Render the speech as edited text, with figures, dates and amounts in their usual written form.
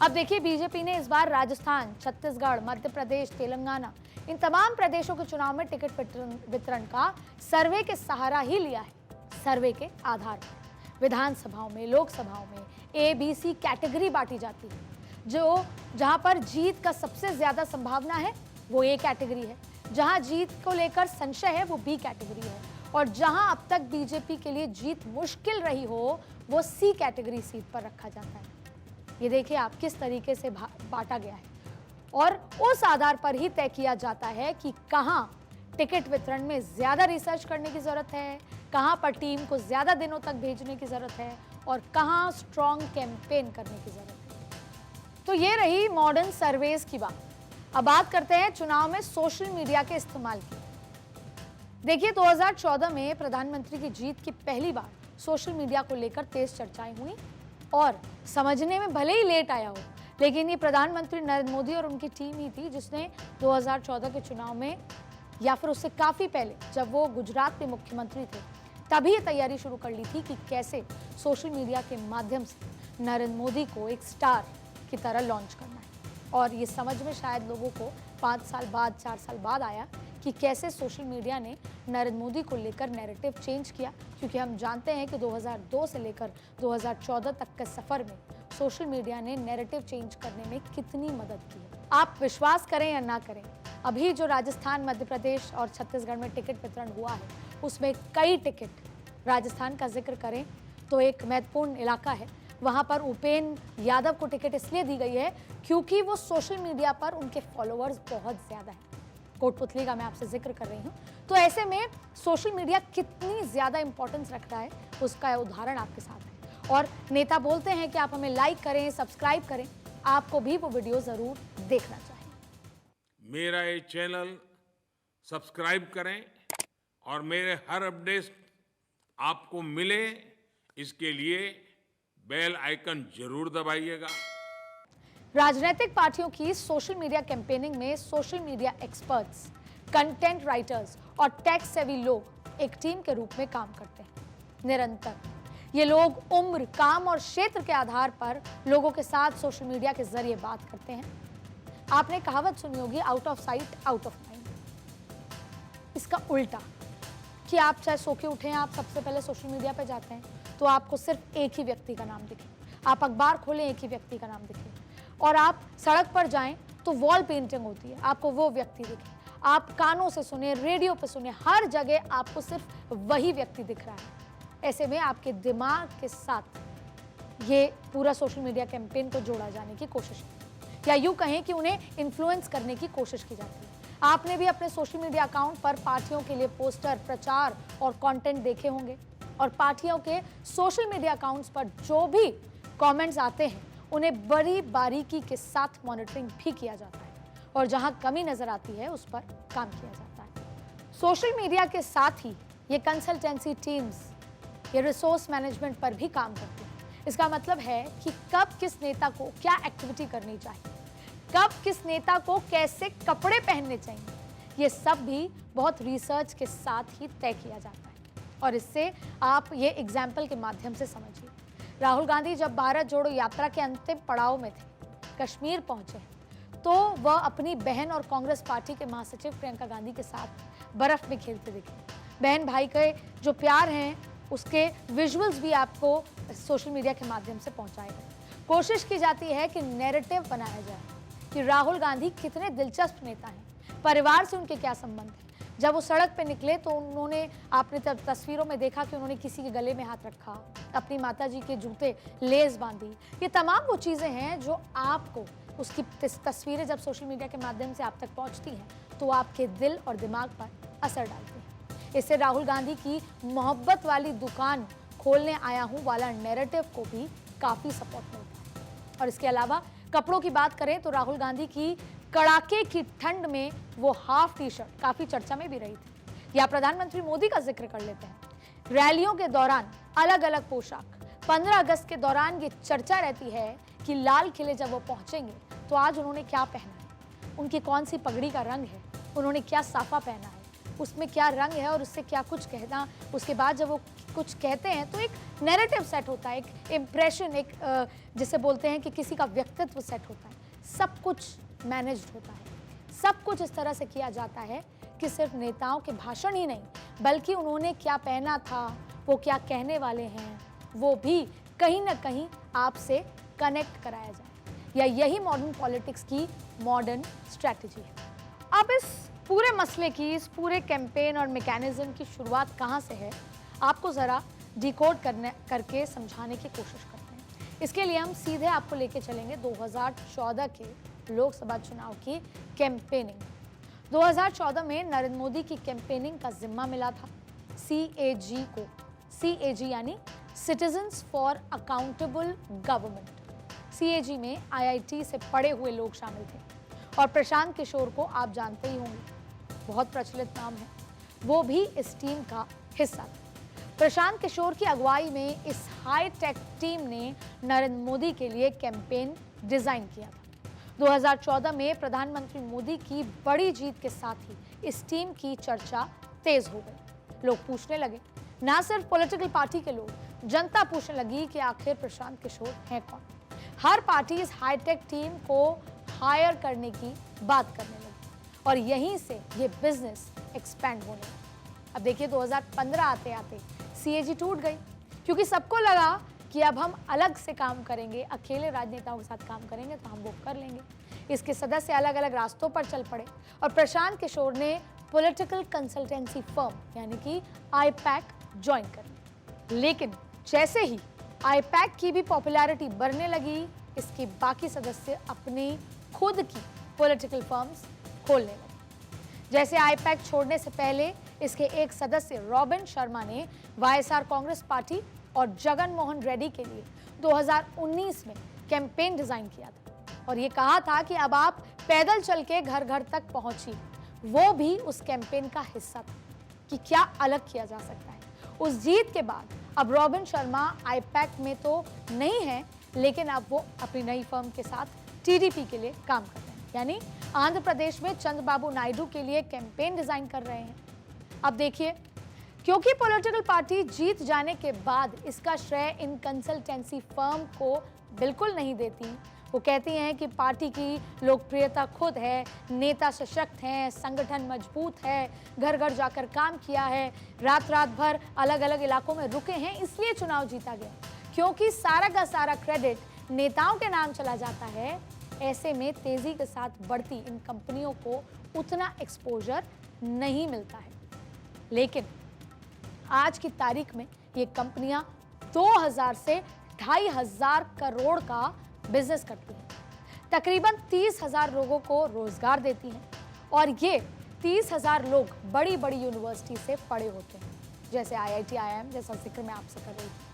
अब देखिए, बीजेपी ने इस बार राजस्थान, छत्तीसगढ़, मध्य प्रदेश, तेलंगाना, इन तमाम प्रदेशों के चुनाव में टिकट वितरण का सर्वे के सहारा ही लिया है। सर्वे के आधार पर विधानसभाओं में, लोकसभाओं में ABC कैटेगरी बांटी जाती है। जहां पर जीत का सबसे ज्यादा संभावना है वो A कैटेगरी है, जहां जीत को लेकर संशय है वो B कैटेगरी है, और जहां अब तक बीजेपी के लिए जीत मुश्किल रही हो वो C कैटेगरी सीट पर रखा जाता है। ये देखिए आप किस तरीके से बांटा गया है, और उस आधार पर ही तय किया जाता है कि कहां टिकट वितरण में ज्यादा रिसर्च करने की जरूरत है, कहां पर टीम को ज्यादा दिनों तक भेजने की जरूरत है, और कहां स्ट्रॉन्ग कैंपेन करने की जरूरत है। तो ये रही मॉडर्न सर्वेज की बात। अब बात करते हैं चुनाव में सोशल मीडिया के इस्तेमाल की। देखिए, 2014 में प्रधानमंत्री की जीत की पहली बार सोशल मीडिया को लेकर तेज चर्चाएं हुई, और समझने में भले ही लेट आया हो, लेकिन ये प्रधानमंत्री नरेंद्र मोदी और उनकी टीम ही थी जिसने 2014 के चुनाव में, या फिर उससे काफी पहले जब वो गुजरात के मुख्यमंत्री थे, तभी ये तैयारी शुरू कर ली थी कि कैसे सोशल मीडिया के माध्यम से नरेंद्र मोदी को एक स्टार की तरह लॉन्च करना है। और ये समझ में शायद लोगों को 5 साल बाद, 4 साल बाद आया कि कैसे सोशल मीडिया ने नरेंद्र मोदी को लेकर नैरेटिव चेंज किया, क्योंकि हम जानते हैं कि 2002 से लेकर 2014 तक के सफर में सोशल मीडिया ने नैरेटिव चेंज करने में कितनी मदद की है। आप विश्वास करें या ना करें, अभी जो राजस्थान, मध्य प्रदेश और छत्तीसगढ़ में टिकट वितरण हुआ है, उसमें कई टिकट, राजस्थान का जिक्र करें तो एक महत्वपूर्ण इलाका है, वहां पर उपेंद्र यादव को टिकट इसलिए दी गई है क्योंकि वो सोशल मीडिया पर उनके फॉलोअर्स बहुत ज्यादा हैं। कोटपुतली का मैं आपसे जिक्र कर रही हूँ। तो ऐसे में सोशल मीडिया कितनी ज्यादा इंपॉर्टेंस रख रहा है उसका उदाहरण आपके साथ है। और नेता बोलते हैं कि आप हमें लाइक करें, सब्सक्राइब करें, आपको भी वो वीडियो जरूर देखना चाहिए। मेरा ये चैनल सब्सक्राइब करें और मेरे हर अपडेट आपको मिले, इसके लिए बेल आइकन जरूर दबाइएगा। राजनीतिक पार्टियों की सोशल मीडिया कैंपेनिंग में social media experts, content writers और टेक सेवी लोग एक टीम के रूप में काम करते हैं निरंतर। ये लोग उम्र, काम और क्षेत्र के आधार पर लोगों के साथ सोशल मीडिया के जरिए बात करते हैं। आपने कहावत सुनी होगी, out of sight out of mind. इसका उल्टा कि आप चाहे सो के उठें, आप सबसे पहले सोशल मीडिया पे जाते हैं तो आपको सिर्फ एक ही व्यक्ति का नाम दिखे, आप अखबार खोलें एक ही व्यक्ति का नाम दिखे, और आप सड़क पर जाएं तो वॉल पेंटिंग होती है, आपको वो व्यक्ति दिखे, आप कानों से सुने, रेडियो पे सुने, हर जगह आपको सिर्फ वही व्यक्ति दिख रहा है। ऐसे में आपके दिमाग के साथ ये पूरा सोशल मीडिया कैंपेन को जोड़ा जाने की कोशिश है, या यूं कहें कि उन्हें इन्फ्लुएंस करने की कोशिश की जाती है। आपने भी अपने सोशल मीडिया अकाउंट पर पार्टियों के लिए पोस्टर, प्रचार और कंटेंट देखे होंगे, और पार्टियों के सोशल मीडिया अकाउंट्स पर जो भी कमेंट्स आते हैं उन्हें बड़ी बारीकी के साथ मॉनिटरिंग भी किया जाता है, और जहां कमी नजर आती है उस पर काम किया जाता है। सोशल मीडिया के साथ ही ये कंसल्टेंसी टीम्स, ये रिसोर्स मैनेजमेंट पर भी काम करती है। इसका मतलब है कि कब किस नेता को क्या एक्टिविटी करनी चाहिए, कब किस नेता को कैसे कपड़े पहनने चाहिए, ये सब भी बहुत रिसर्च के साथ ही तय किया जाता है। और इससे आप ये एग्जाम्पल के माध्यम से समझिए। राहुल गांधी जब भारत जोड़ो यात्रा के अंतिम पड़ाव में थे, कश्मीर पहुंचे, तो वह अपनी बहन और कांग्रेस पार्टी के महासचिव प्रियंका गांधी के साथ बर्फ में खेलते दिखे। बहन भाई के जो प्यार हैं उसके विजुअल्स भी आपको सोशल मीडिया के माध्यम से पहुंचाए गए। कोशिश की जाती है कि नैरेटिव बनाया जाए कि राहुल गांधी कितने दिलचस्प नेता हैं, परिवार से उनके क्या संबंध हैं। जब वो सड़क पे निकले तो उन्होंने, आपने तस्वीरों में देखा कि उन्होंने किसी के गले में हाथ रखा, अपनी माताजी के जूते लेस बांधी। ये तमाम वो चीज़ें हैं जो आपको, उसकी तस्वीरें जब सोशल मीडिया के माध्यम से आप तक पहुंचती हैं तो आपके दिल और दिमाग पर असर डालती हैं। इससे राहुल गांधी की मोहब्बत वाली दुकान खोलने आया हूँ वाला नैरेटिव को भी काफ़ी सपोर्ट मिलता है। और इसके अलावा कपड़ों की बात करें तो राहुल गांधी की कड़ाके की ठंड में वो हाफ टी शर्ट काफी चर्चा में भी रही थी। या प्रधानमंत्री मोदी का जिक्र कर लेते हैं, रैलियों के दौरान अलग अलग पोशाक। 15 अगस्त के दौरान ये चर्चा रहती है कि लाल किले जब वो पहुंचेंगे तो आज उन्होंने क्या पहना है, उनकी कौन सी पगड़ी का रंग है, उन्होंने क्या साफा पहना है, उसमें क्या रंग है और उससे क्या कुछ कहना। उसके बाद जब वो कुछ कहते हैं तो एक नैरेटिव सेट होता है, एक इम्प्रेशन, एक जिसे बोलते हैं कि किसी का व्यक्तित्व सेट होता है। सब कुछ मैनेज्ड होता है, सब कुछ इस तरह से किया जाता है कि सिर्फ नेताओं के भाषण ही नहीं, बल्कि उन्होंने क्या पहना था, वो क्या कहने वाले हैं, वो भी कहीं ना कहीं आपसे कनेक्ट कराया जाए। या यही मॉडर्न पॉलिटिक्स की मॉडर्न स्ट्रैटेजी है। अब इस पूरे मसले की, इस पूरे कैंपेन और मैकेनिज्म की शुरुआत कहाँ से है, आपको ज़रा डिकोड करके समझाने की कोशिश करते हैं। इसके लिए हम सीधे आपको लेके चलेंगे 2014 के लोकसभा चुनाव की कैंपेनिंग। 2014 में नरेंद्र मोदी की कैंपेनिंग का जिम्मा मिला था CAG को। CAG यानी citizens for accountable government. CAG में IIT से पढ़े हुए लोग शामिल थे और प्रशांत किशोर को आप जानते ही होंगे, बहुत प्रचलित नाम है, वो भी इस टीम का हिस्सा था। प्रशांत किशोर की अगुवाई में इस हाई टेक टीम ने नरेंद्र मोदी के लिए कैंपेन डिजाइन किया था। 2014 में प्रधानमंत्री मोदी की बड़ी जीत के साथ ही इस टीम की चर्चा तेज हो गई। लोग पूछने लगे, ना सिर्फ पॉलिटिकल पार्टी के लोग, जनता पूछने लगी कि आखिर प्रशांत किशोर हैं कौन। हर पार्टी इस हाईटेक टीम को हायर करने की बात करने लगी और यहीं से ये बिजनेस एक्सपेंड होने लगा। अब देखिए 2015 आते आते CAG टूट गई, क्योंकि सबको लगा कि अब हम अलग से काम करेंगे, अकेले राजनेताओं के साथ काम करेंगे तो हम वो कर लेंगे। इसके सदस्य अलग अलग रास्तों पर चल पड़े और प्रशांत किशोर ने पॉलिटिकल कंसल्टेंसी फर्म यानी कि IPAC ज्वाइन कर ली। लेकिन जैसे ही IPAC की भी पॉपुलैरिटी बढ़ने लगी, इसके बाकी सदस्य अपनी खुद की पॉलिटिकल फर्म्स खोलने लगे। जैसे IPAC छोड़ने से पहले इसके एक सदस्य रॉबिन शर्मा ने YSR कांग्रेस पार्टी और जगन मोहन रेड्डी के लिए 2019 में कैंपेन डिजाइन किया था और ये कहा था कि अब आप पैदल चल के घर घर तक पहुंचिए। वो भी उस कैंपेन का हिस्सा था कि क्या अलग किया जा सकता है। उस जीत के बाद अब रॉबिन शर्मा IPAC में तो नहीं है, लेकिन अब वो अपनी नई फर्म के साथ TDP के लिए काम कर रहे हैं, यानी आंध्र प्रदेश में चंद्रबाबू नायडू के लिए कैंपेन डिजाइन कर रहे हैं। अब देखिए, क्योंकि पॉलिटिकल पार्टी जीत जाने के बाद इसका श्रेय इन कंसल्टेंसी फर्म को बिल्कुल नहीं देती। वो कहती हैं कि पार्टी की लोकप्रियता खुद है, नेता सशक्त हैं, संगठन मजबूत है, घर घर जाकर काम किया है, रात रात भर अलग अलग इलाकों में रुके हैं, इसलिए चुनाव जीता गया। क्योंकि सारा का सारा क्रेडिट नेताओं के नाम चला जाता है, ऐसे में तेजी के साथ बढ़ती इन कंपनियों को उतना एक्सपोजर नहीं मिलता है। लेकिन आज की तारीख में ये कंपनियां 2000 से 2500 करोड़ का बिजनेस करती हैं, तकरीबन 30,000 लोगों को रोजगार देती हैं और ये 30,000 लोग बड़ी बड़ी यूनिवर्सिटी से पढ़े होते हैं, जैसे IIT IIM जैसा जिक्र मैं आपसे कर रही थी।